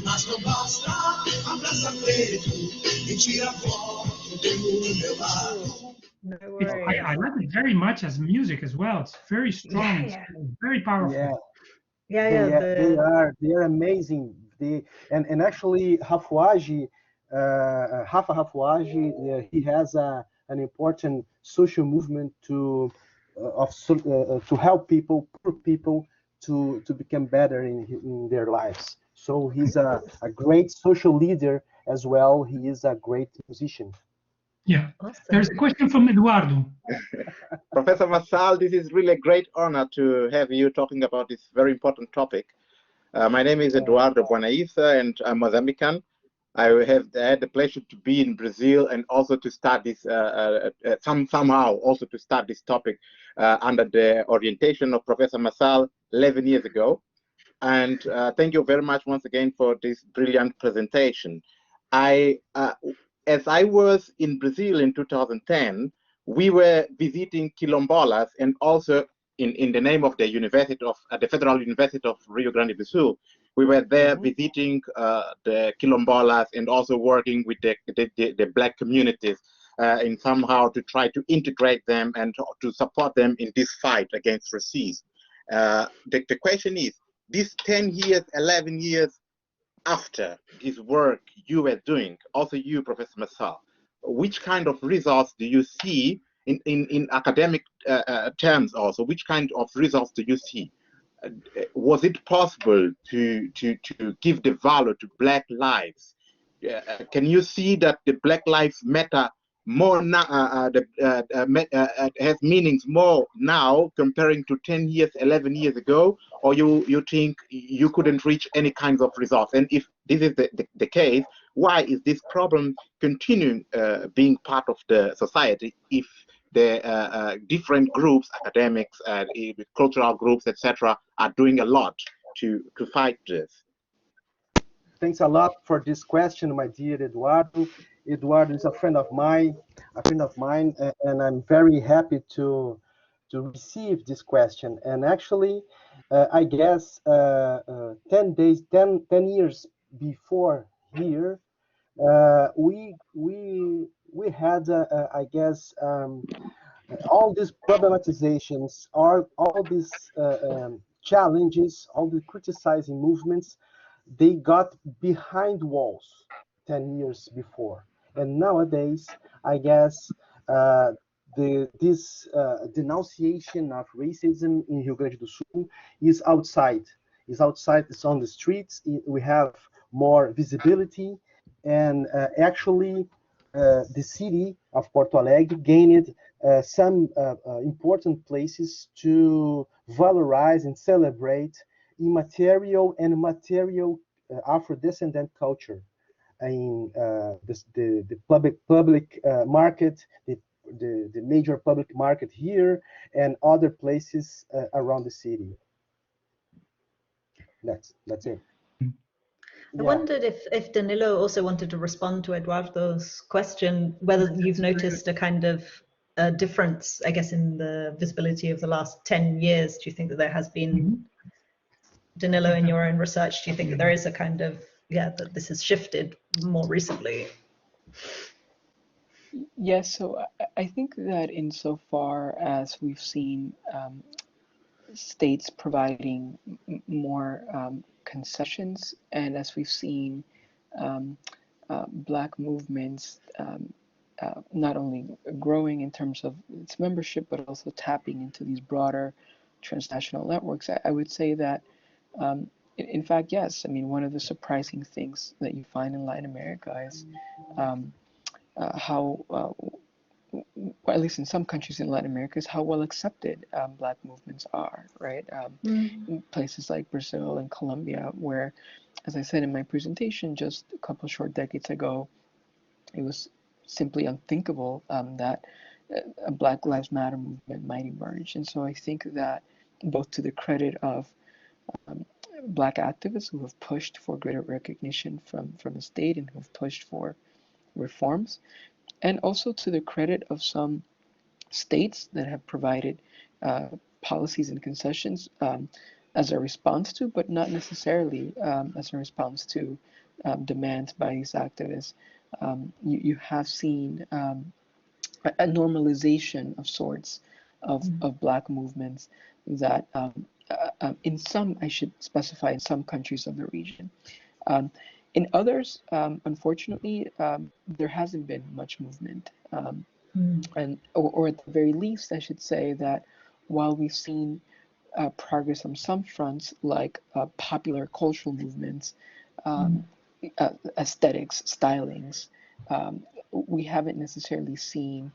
mas não basta, abraça peito e tira foto do meu lado. No It's, worries. I like it very much as music as well. It's very strong, Yeah. it's very powerful. Yeah, Yeah, they are amazing. And actually Rafuagi, Rafa Rafuagi, he has an important social movement to help poor people, to become better in their lives. So he's a great social leader as well. He is a great musician. Yeah. Awesome. There's a question from Eduardo. Professor Marçal, this is really a great honor to have you talking about this very important topic. My name is Eduardo Buanaisa, and I'm Mozambican. I have had the pleasure to be in Brazil and also to start this, somehow also to start this topic under the orientation of Professor Marçal 11 years ago. And thank you very much once again for this brilliant presentation. As I was in Brazil in 2010, we were visiting Quilombolas, and also in the name of the University of the Federal University of Rio Grande do Sul, we were there visiting the Quilombolas and also working with the Black communities in somehow to try to integrate them and to support them in this fight against racism. The question is, this 10 years, 11 years after this work you were doing, also you, Professor Marçal, which kind of results do you see in academic terms also? Which kind of results do you see? Was it possible to give the value to Black lives? Can you see that the Black Lives Matter more now, has meanings more now comparing to 10 years, 11 years ago, or you think you couldn't reach any kinds of results? And if this is the case, why is this problem continuing being part of the society if the different groups, academics, cultural groups, etc., are doing a lot to fight this? Thanks a lot for this question, my dear Eduardo. Eduardo is a friend of mine, and I'm very happy to receive this question. And actually, I guess 10 years before here, we had, I guess, all these problematizations, all these challenges, all the criticizing movements, they got behind walls 10 years before. And nowadays, I guess, this denunciation of racism in Rio Grande do Sul is outside. It's on the streets. We have more visibility, and actually, the city of Porto Alegre gained some important places to valorize and celebrate immaterial and material Afro-descendant culture in the public market, the major public market here, and other places around the city. That's it. I wondered if Danilo also wanted to respond to Eduardo's question, whether you've noticed a kind of difference, I guess, in the visibility of the last 10 years. Do you think that there has been, Danilo, in your own research, do you think that there is a kind of, that this has shifted more recently? Yes, so I think that insofar as we've seen states providing more concessions, and as we've seen Black movements not only growing in terms of its membership, but also tapping into these broader transnational networks, I would say that, in fact, yes. I mean, one of the surprising things that you find in Latin America is how, or at least in some countries in Latin America, is how well accepted Black movements are, right? In places like Brazil and Colombia, where, as I said in my presentation, just a couple short decades ago, it was simply unthinkable that a Black Lives Matter movement might emerge. And so I think that, both to the credit of Black activists who have pushed for greater recognition from the state and who have pushed for reforms, and also to the credit of some states that have provided policies and concessions. as a response to, but not necessarily as a response to demands by these activists. You have seen a normalization of sorts of Black movements that in some, I should specify, in some countries of the region. In others, unfortunately, there hasn't been much movement. Or at the very least, I should say that while we've seen progress on some fronts, like popular cultural movements, aesthetics, stylings, we haven't necessarily seen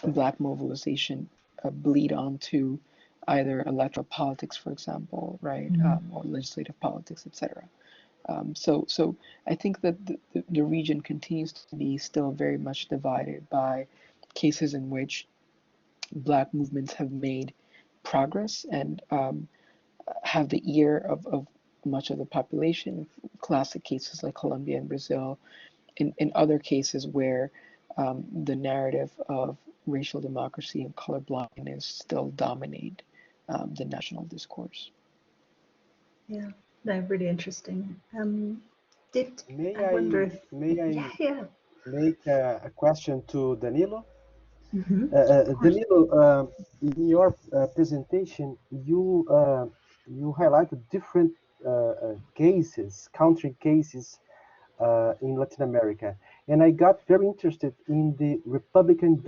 Black mobilization bleed onto either electoral politics, for example, right, or legislative politics, etc. So I think that the region continues to be still very much divided by cases in which Black movements have made progress and have the ear of much of the population. Classic cases like Colombia and Brazil. In other cases where the narrative of racial democracy and colorblindness still dominate the national discourse. Yeah, no, really interesting. May I wonder if make a question to Danilo? of course. Danilo, in your presentation, you highlighted different cases, country cases in Latin America, and I got very interested in the Republican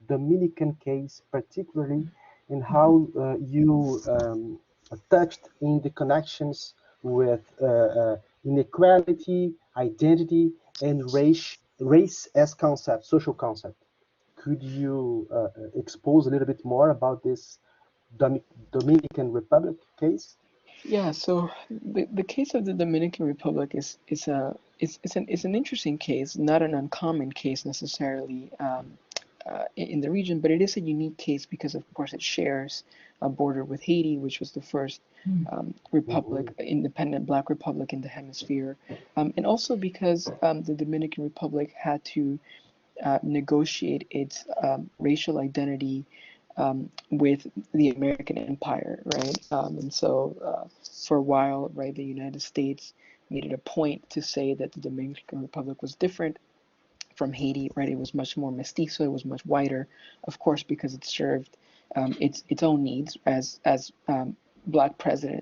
Dominican case, particularly in how you touched in the connections with inequality, identity, and race as concept, social concept. Could you expose a little bit more about this Dominican Republic case? Yeah, so the case of the Dominican Republic is an interesting case, not an uncommon case necessarily in the region, but it is a unique case because, of course, it shares a border with Haiti, which was the first republic, independent Black republic in the hemisphere, and also because the Dominican Republic had to negotiate its racial identity with the American empire, right? And so for a while, right, the United States made it a point to say that the Dominican Republic was different from Haiti, right? It was much more mestizo, it was much whiter, of course, because it served its own needs as Black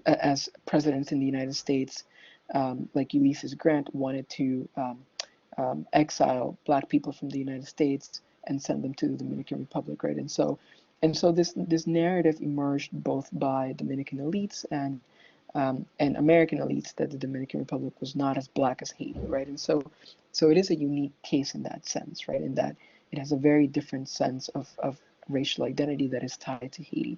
as presidents in the United States, like Ulysses Grant wanted to exile Black people from the United States and send them to the Dominican Republic, right? And so this narrative emerged both by Dominican elites and American elites that the Dominican Republic was not as Black as Haiti, right? And so it is a unique case in that sense, right? In that it has a very different sense of racial identity that is tied to Haiti.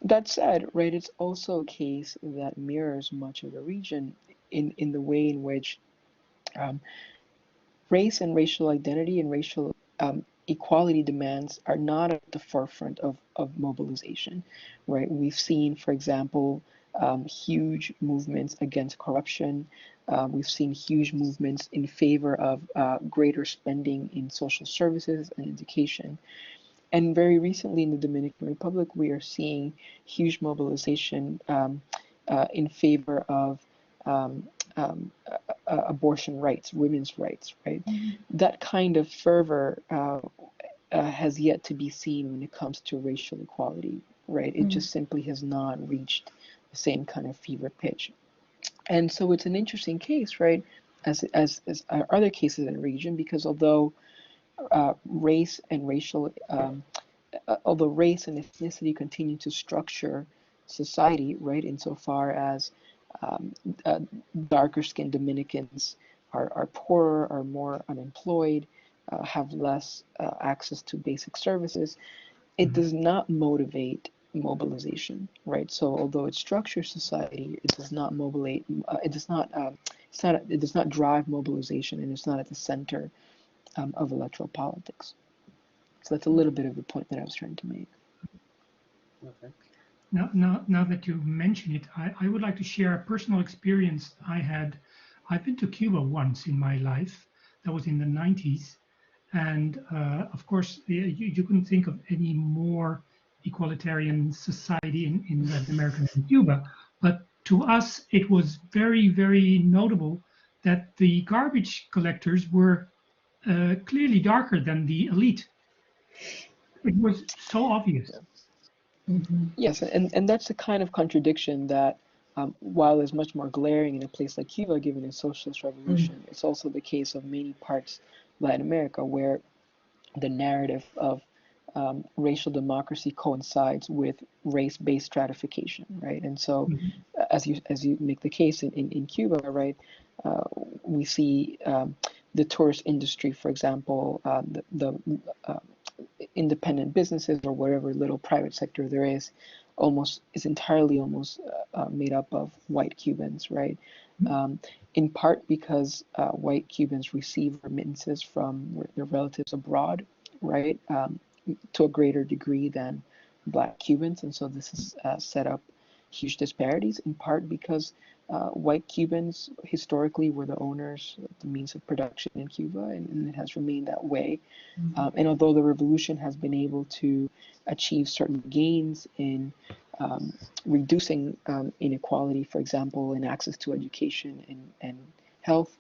That said, right, it's also a case that mirrors much of the region in the way in which race and racial identity and racial equality demands are not at the forefront of mobilization, right? We've seen, for example, huge movements against corruption. We've seen huge movements in favor of greater spending in social services and education. And very recently in the Dominican Republic, we are seeing huge mobilization in favor of abortion rights, women's rights, right? That kind of fervor has yet to be seen when it comes to racial equality, right? It just simply has not reached the same kind of fever pitch. And so it's an interesting case, right? As other cases in the region, because although race and ethnicity continue to structure society, right, insofar as darker skinned Dominicans are poorer, are more unemployed, have less access to basic services, it does not motivate mobilization, right? So although it structures society, it does not motivate. It does not drive mobilization, and it's not at the center of electoral politics. So that's a little bit of the point that I was trying to make. Okay. Now that you mention it, I would like to share a personal experience I had. I've been to Cuba once in my life. That was in the 90s. And of course, you couldn't think of any more equalitarian society in Latin America and Cuba. But to us, it was very, very notable that the garbage collectors were clearly darker than the elite. It was so obvious. Mm-hmm. Yes, and that's the kind of contradiction that, while is much more glaring in a place like Cuba, given its socialist revolution, it's also the case of many parts of Latin America where the narrative of racial democracy coincides with race-based stratification, right? And so, as you make the case in Cuba, right, we see the tourist industry, for example, the independent businesses or whatever little private sector there is entirely made up of white Cubans, right? In part because white Cubans receive remittances from their relatives abroad, right, to a greater degree than Black Cubans, and so this has set up huge disparities. In part because white Cubans historically were the owners, the means of production in Cuba, and it has remained that way. And although the revolution has been able to achieve certain gains in reducing inequality, for example, in access to education and health,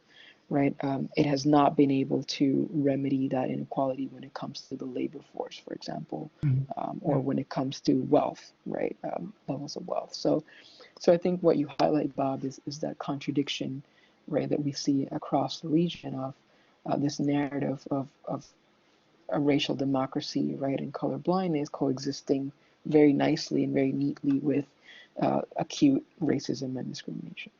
right, it has not been able to remedy that inequality when it comes to the labor force, for example, or when it comes to wealth, right, levels of wealth. So I think what you highlight, Bob, is that contradiction, right, that we see across the region of this narrative of a racial democracy, right, and color blindness coexisting very nicely and very neatly with acute racism and discrimination.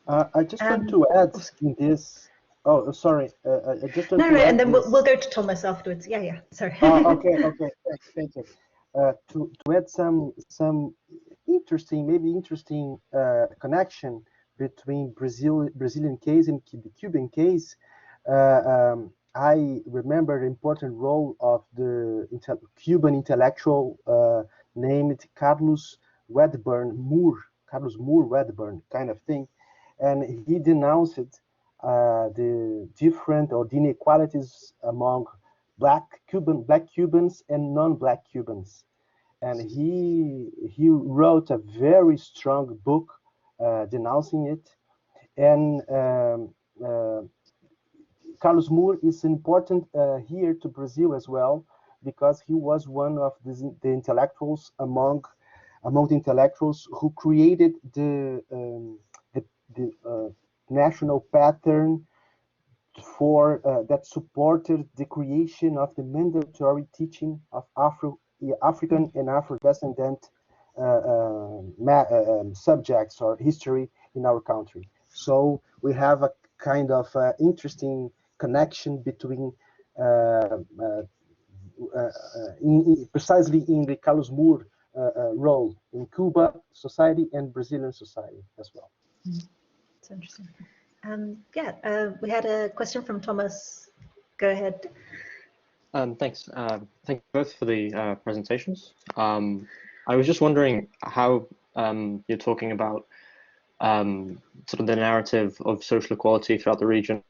I just want to add in this. Oh, sorry. I just want to add and then this. we'll go to Thomas afterwards. Yeah. Sorry. Okay. Thank you. To add some interesting connection between Brazilian case and the Cuban case. I remember the important role of the Cuban intellectual named Carlos Moore Wedderburn, kind of thing, and he denounced the different or the inequalities among Black Cubans and non-Black Cubans, and he wrote a very strong book denouncing it. And Carlos Moore is important here to Brazil as well, because he was one of the intellectuals among the intellectuals who created the national pattern for that supported the creation of the mandatory teaching of African and Afro-descendant subjects or history in our country. So we have a kind of interesting connection between precisely in the Carlos Moore role in Cuba society and Brazilian society as well. It's interesting. We had a question from Thomas. Go ahead. Thanks. Thank you both for the presentations. I was just wondering how you're talking about sort of the narrative of social equality throughout the region,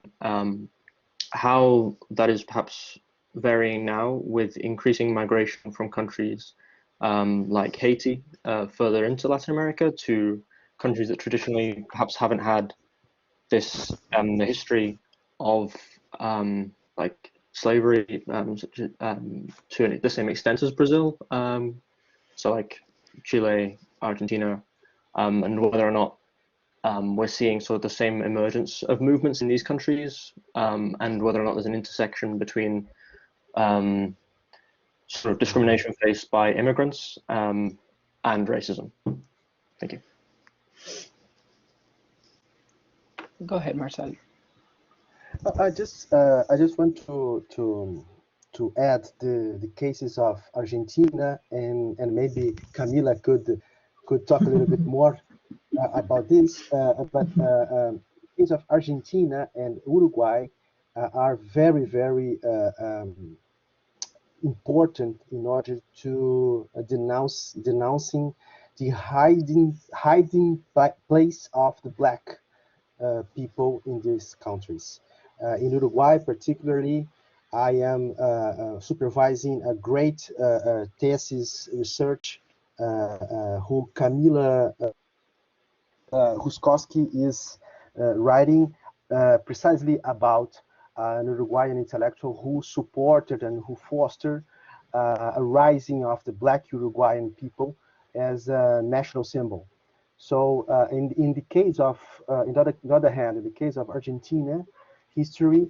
how that is perhaps varying now with increasing migration from countries like Haiti further into Latin America to countries that traditionally perhaps haven't had this the history of like slavery to the same extent as Brazil, so like Chile, Argentina, and whether or not we're seeing sort of the same emergence of movements in these countries, and whether or not there's an intersection between sort of discrimination faced by immigrants and racism. Thank you. Go ahead, Marçal. I just want to add the cases of Argentina, and maybe Camila could talk a little bit more about this. But cases of Argentina and Uruguay are very, very important in order to denouncing the hiding place of the Black people in these countries. In Uruguay, particularly, I am supervising a great thesis research who Camila Ruskowski is writing precisely about an Uruguayan intellectual who supported and who fostered a rising of the Black Uruguayan people as a national symbol. So in the case of, in the other hand, in the case of Argentina history,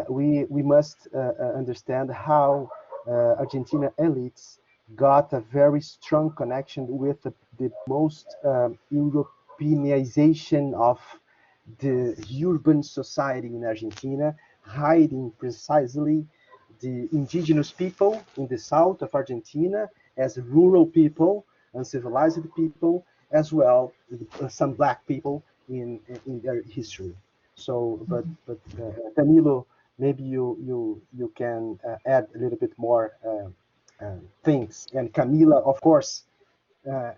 we must understand how Argentina elites got a very strong connection with the most Europeanization of the urban society in Argentina, hiding precisely the indigenous people in the south of Argentina as rural people, uncivilized people, as well some black people in their history. So, but Danilo, maybe you can add a little bit more things. And Camila, of course,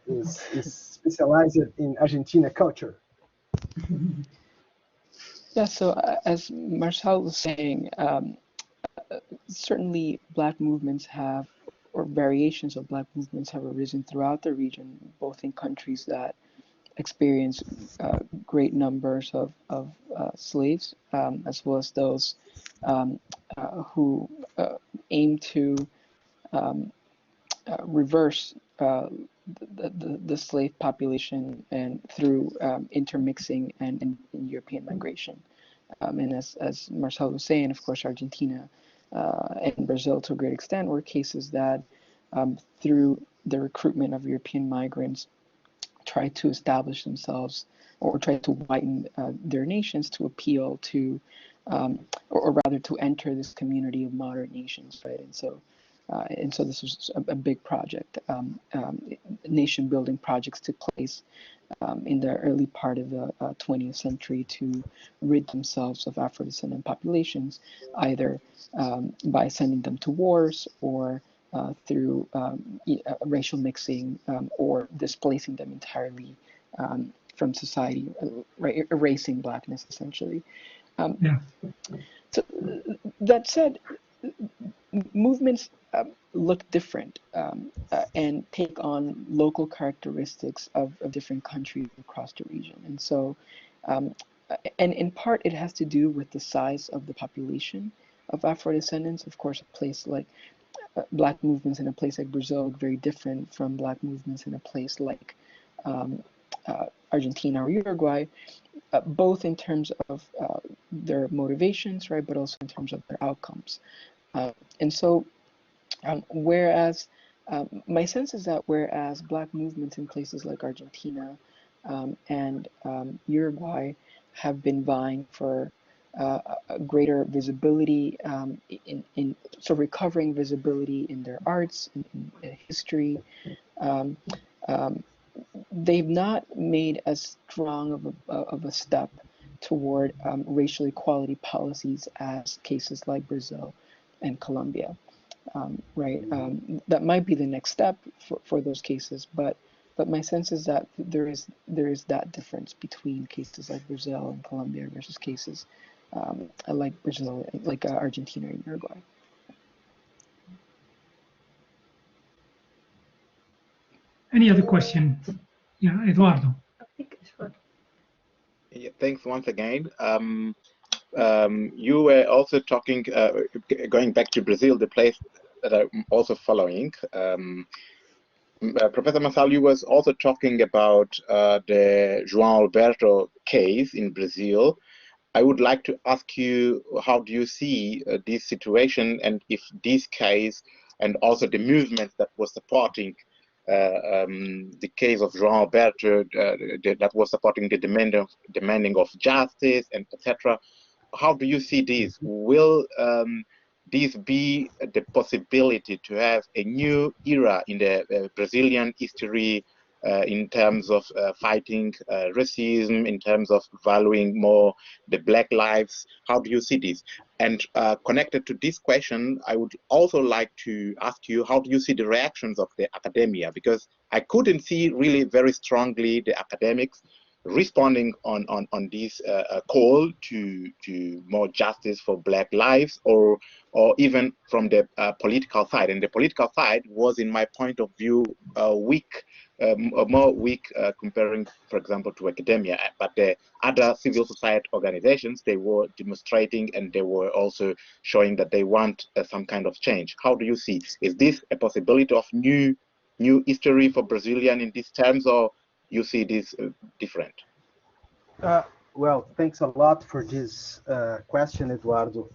is specialized in Argentina culture. Yeah, so as Marçal was saying, certainly Black movements have, or variations of Black movements have arisen throughout the region, both in countries that experience great numbers of slaves, as well as those who aim to reverse the slave population and through intermixing and European migration. And as Marçal was saying, of course, Argentina and Brazil to a great extent were cases that through the recruitment of European migrants tried to establish themselves or tried to whiten their nations to appeal to, or rather to enter this community of modern nations, right? And so this was a big project. Nation building projects took place in the early part of the 20th century to rid themselves of Afro-descendant populations, either by sending them to wars or through racial mixing or displacing them entirely from society, right, erasing Blackness essentially. Yeah. So that said, movements look different and take on local characteristics of different countries across the region. And so, and in part, it has to do with the size of the population of Afro-descendants. Of course, a place like Black movements in a place like Brazil look very different from Black movements in a place like Argentina or Uruguay, both in terms of their motivations, right, but also in terms of their outcomes. And so, whereas my sense is that whereas Black movements in places like Argentina and Uruguay have been vying for a greater visibility in sort of recovering visibility in their arts, in history, they've not made as strong of a step toward racial equality policies as cases like Brazil and Colombia. Right, that might be the next step for those cases, but my sense is that there is that difference between cases like Brazil and Colombia versus cases like Brazil, like Argentina and Uruguay. Any other question? Yeah, Eduardo. Yeah, thanks once again. You were also talking, going back to Brazil, the place that I'm also following. Professor Marçal, you was also talking about the João Alberto case in Brazil. I would like to ask you, how do you see this situation, and if this case and also the movement that was supporting the case of João Alberto, that was supporting the demanding of justice and etc. How do you see this? Will this be the possibility to have a new era in the Brazilian history in terms of fighting racism, in terms of valuing more the Black lives? How do you see this? And connected to this question, I would also like to ask you, how do you see the reactions of the academia? Because I couldn't see really very strongly the academics responding on this call to more justice for Black lives, or even from the political side. And the political side was, in my point of view, weak, more weak comparing, for example, to academia. But the other civil society organizations, they were demonstrating, and they were also showing that they want some kind of change. How do you see? Is this a possibility of new history for Brazilian in these terms, or you see this different? Well, thanks a lot for this question, Eduardo.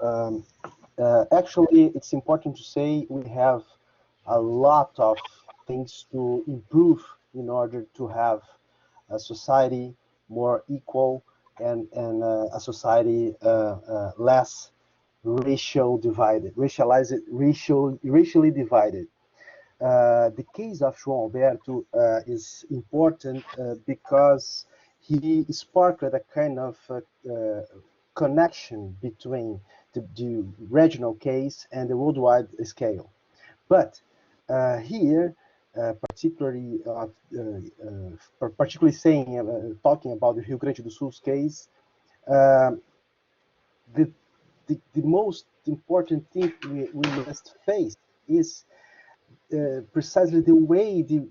Actually, it's important to say we have a lot of things to improve in order to have a society more equal and a society less racially divided. The case of João Alberto is important because he sparked a kind of connection between the regional case and the worldwide scale. But here, particularly talking about the Rio Grande do Sul's case, the most important thing we must face is precisely the way the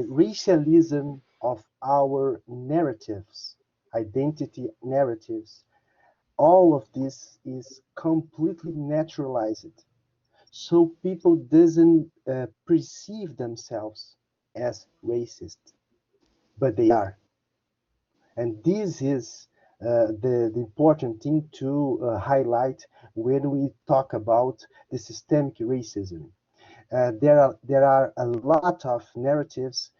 racialism of our narratives, identity narratives, all of this is completely naturalized. So people doesn't perceive themselves as racist, but they are. And this is the important thing to highlight when we talk about the systemic racism. There are a lot of narratives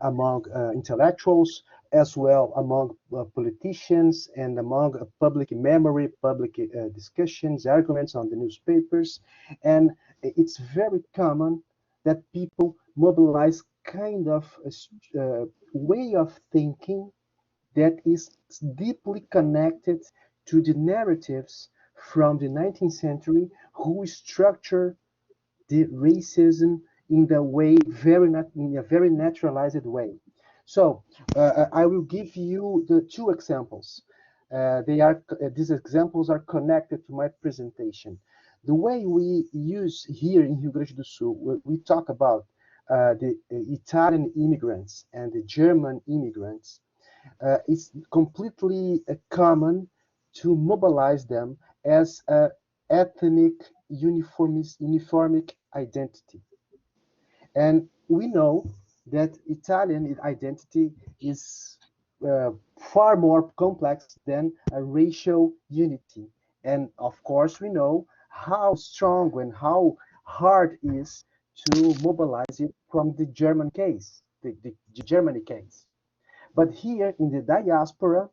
among intellectuals, as well among politicians, and among public memory, public discussions, arguments on the newspapers. And it's very common that people mobilize kind of a way of thinking that is deeply connected to the narratives from the 19th century who structure the racism in a very naturalized way. So I will give you the two examples. These examples are connected to my presentation. The way we use here in Rio Grande do Sul, we talk about the Italian immigrants and the German immigrants. It's completely common to mobilize them as a ethnic uniformic identity. And we know that Italian identity is far more complex than a racial unity. And of course, we know how strong and how hard it is to mobilize it from the German case, the Germany case. But here in the diaspora,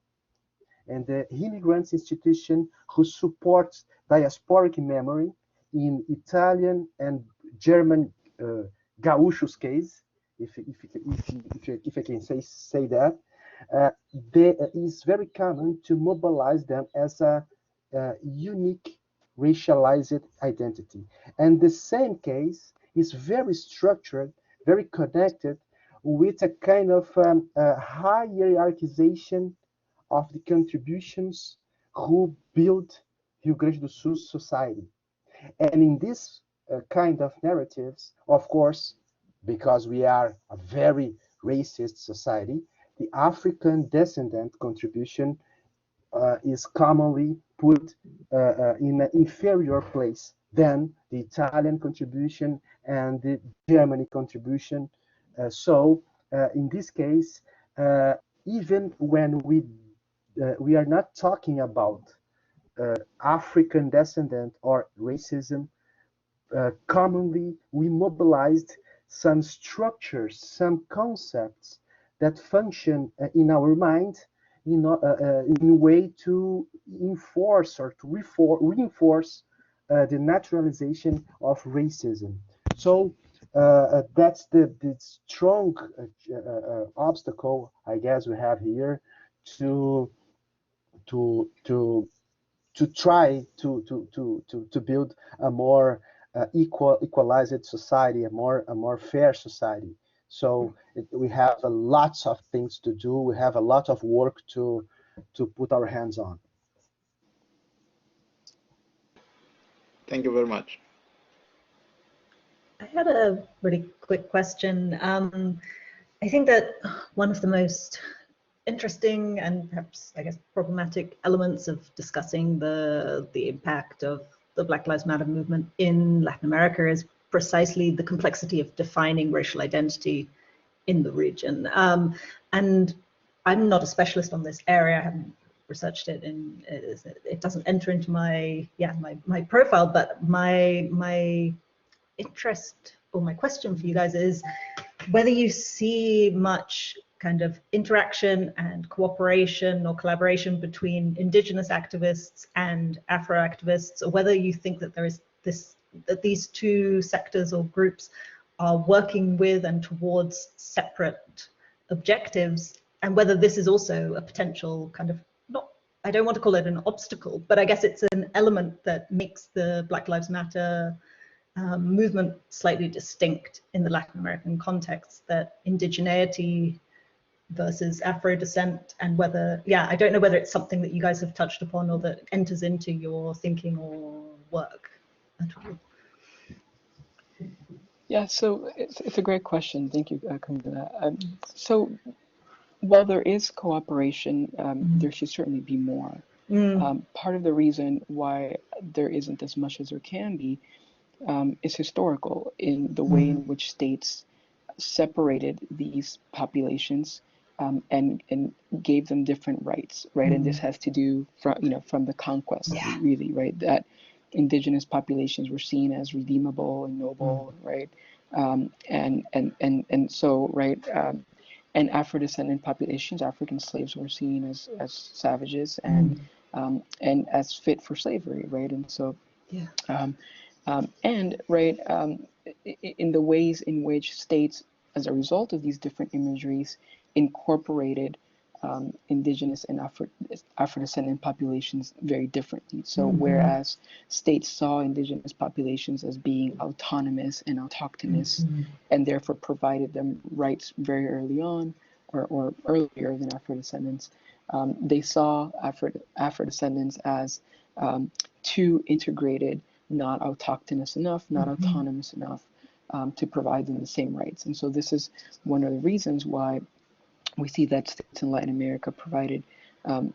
and the immigrants institution who supports diasporic memory in Italian and German Gaúchos case, if I can say that, is very common to mobilize them as a unique racialized identity. And the same case is very structured, very connected with a kind of hierarchization of the contributions who built Rio Grande do Sul society. And in this kind of narratives, of course, because we are a very racist society, the African descendant contribution is commonly put in an inferior place than the Italian contribution and the German contribution. So in this case, even when we are not talking about African descendant or racism, commonly we mobilized some structures, some concepts that function in our mind in a way to enforce or to reinforce the naturalization of racism. So that's the strong obstacle, I guess, we have here to try to build a more equalized society, a more fair society. So we have lots of things to do. We have a lot of work to put our hands on. Thank you very much. I had a really quick question. I think that one of the most interesting and perhaps, I guess, problematic elements of discussing the impact of the Black Lives Matter movement in Latin America is precisely the complexity of defining racial identity in the region. And I'm not a specialist on this area. I haven't researched it, and it doesn't enter into my profile. But my interest, or my question for you guys, is whether you see much kind of interaction and cooperation or collaboration between indigenous activists and Afro activists, or whether you think that there is that these two sectors or groups are working with and towards separate objectives, and whether this is also a potential kind of, not, I don't want to call it an obstacle, but I guess it's an element that makes the Black Lives Matter movement slightly distinct in the Latin American context, that indigeneity versus Afro descent, and whether, I don't know whether it's something that you guys have touched upon or that enters into your thinking or work at all. Yeah, so it's a great question. Thank you, Camila. So while there is cooperation, there should certainly be more. Part of the reason why there isn't as much as there can be is historical, in the way in which states separated these populations and gave them different rights, right? And this has to do from the conquest, really, right? That indigenous populations were seen as redeemable and noble, right? And so, right, and Afro-descendant populations, African slaves, were seen as savages and as fit for slavery, right? And so, and right, in the ways in which states, as a result of these different imageries, incorporated indigenous and Afro-descendant populations very differently. So whereas states saw indigenous populations as being autonomous and autochthonous, and therefore provided them rights very early on, or earlier than Afro-descendants, they saw Afro-descendants as too integrated, not autochthonous enough, not autonomous enough to provide them the same rights. And so this is one of the reasons why we see that states in Latin America provided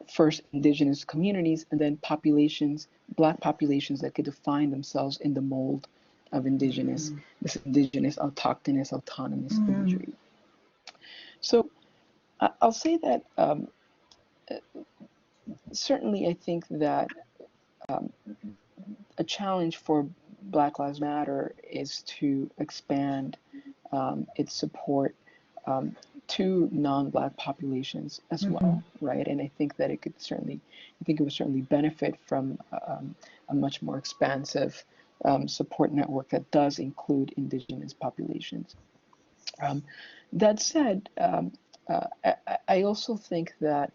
first indigenous communities, and then populations, Black populations, that could define themselves in the mold of indigenous, this indigenous, autochthonous, autonomous imagery. So I'll say that certainly I think that a challenge for Black Lives Matter is to expand its support to non-Black populations as well, right? And I think that it would certainly benefit from a much more expansive support network that does include indigenous populations. That said, I also think that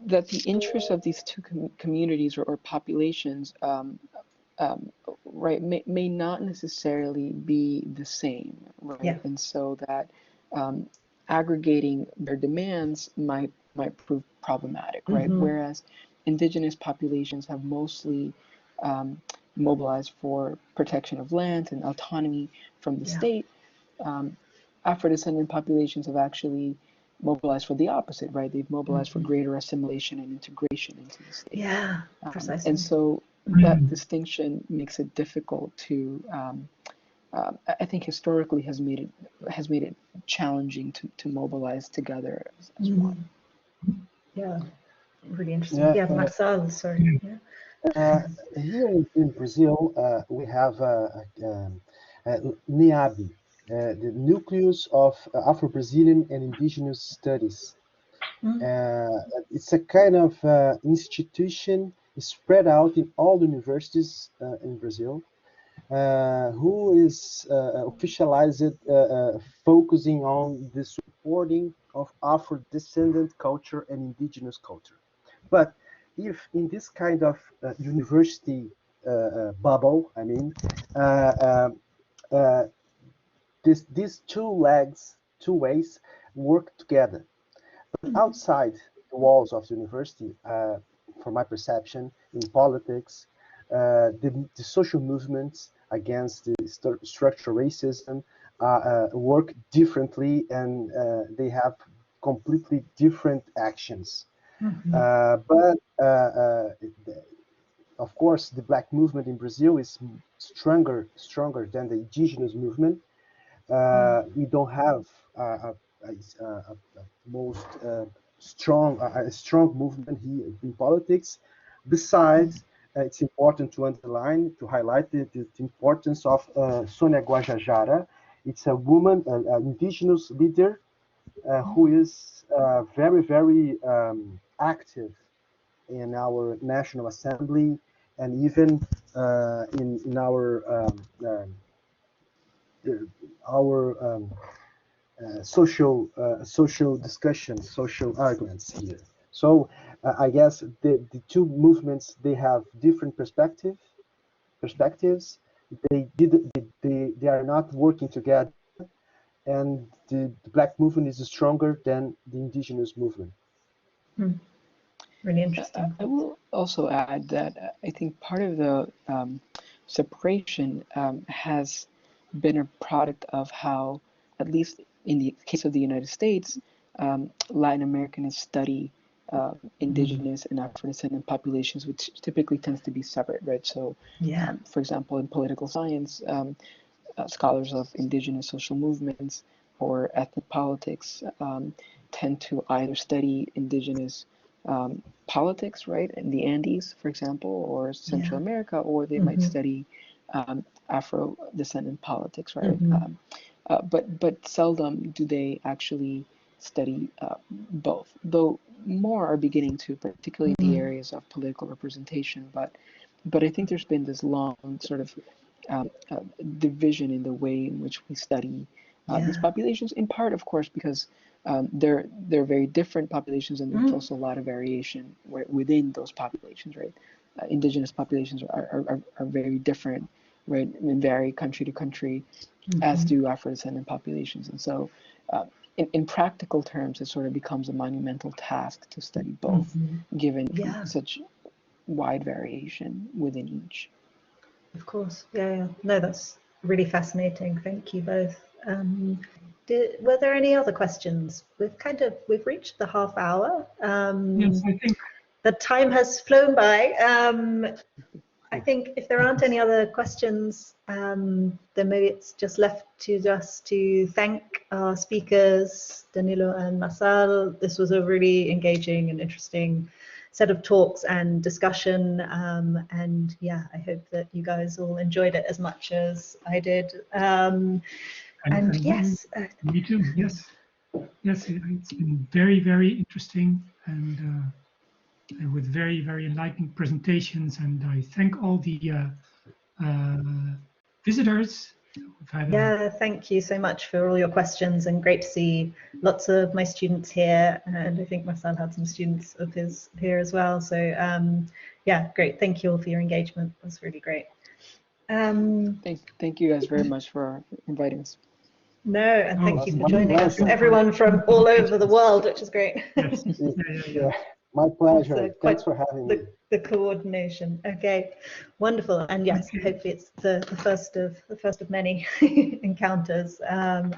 that the interests of these two communities or populations right, may not necessarily be the same, right? And so that aggregating their demands might prove problematic, right? Whereas indigenous populations have mostly mobilized for protection of land and autonomy from the state, Afro-descendant populations have actually mobilized for the opposite, right? They've mobilized for greater assimilation and integration into the state. Yeah, precisely. And so that distinction makes it difficult to, I think historically has made it challenging to mobilize together as one. Yeah, really interesting. Yeah, Marçal, sorry. Here in Brazil, we have NEAB, the Nucleus of Afro-Brazilian and Indigenous Studies. It's a kind of institution spread out in all the universities in Brazil, who is officialized focusing on the supporting of Afro-descendant culture and indigenous culture. But if in this kind of university bubble, I mean, these two legs, two ways, work together. But outside the walls of the university, from my perception, in politics, the social movements against the structural racism work differently, and they have completely different actions. But of course, the Black movement in Brazil is stronger than the indigenous movement. We don't have a strong movement here in politics. Besides, it's important to highlight the importance of Sônia Guajajara. It's a woman, an indigenous leader who is very active in our National Assembly, and even in our social discussions, social arguments here. So I guess the two movements, they have different perspectives. They are not working together, and the Black movement is stronger than the indigenous movement. Really interesting. I will also add that I think part of the separation has been a product of how, at least in the case of the United States, Latin Americanists study indigenous and Afro-descendant populations, which typically tends to be separate, right? So, for example, in political science, scholars of indigenous social movements or ethnic politics tend to either study indigenous politics, right, in the Andes, for example, or Central America, or they might study Afro-descendant politics, right? But seldom do they actually study both, though more are beginning to, particularly in the areas of political representation. But I think there's been this long sort of division in the way in which we study these populations, in part, of course, because they're very different populations, and there's also a lot of variation within those populations, right? Indigenous populations are very different, right, and vary country to country, as do Afro-descendant populations. And so in practical terms, it sort of becomes a monumental task to study both, given such wide variation within each. Of course, no, that's really fascinating. Thank you both. Were there any other questions? We've reached the half hour. Yes, I think the time has flown by. I think if there aren't any other questions, then maybe it's just left to to thank our speakers, Danilo and Marçal. This was a really engaging and interesting set of talks and discussion, and I hope that you guys all enjoyed it as much as I did. And yes, me too. Yes, it's been very interesting, and with very enlightening presentations. And I thank all the visitors. Thank you so much for all your questions, and great to see lots of my students here, and I think Marçal had some students of his here as well. So great. Thank you all for your engagement. That's really great. Thank you guys very much for inviting us. No, and thank you for joining us. Everyone from all over the world, which is great. Yeah. My pleasure. Thanks for having me. The coordination. Okay, wonderful. And yes, hopefully it's the first of many encounters. And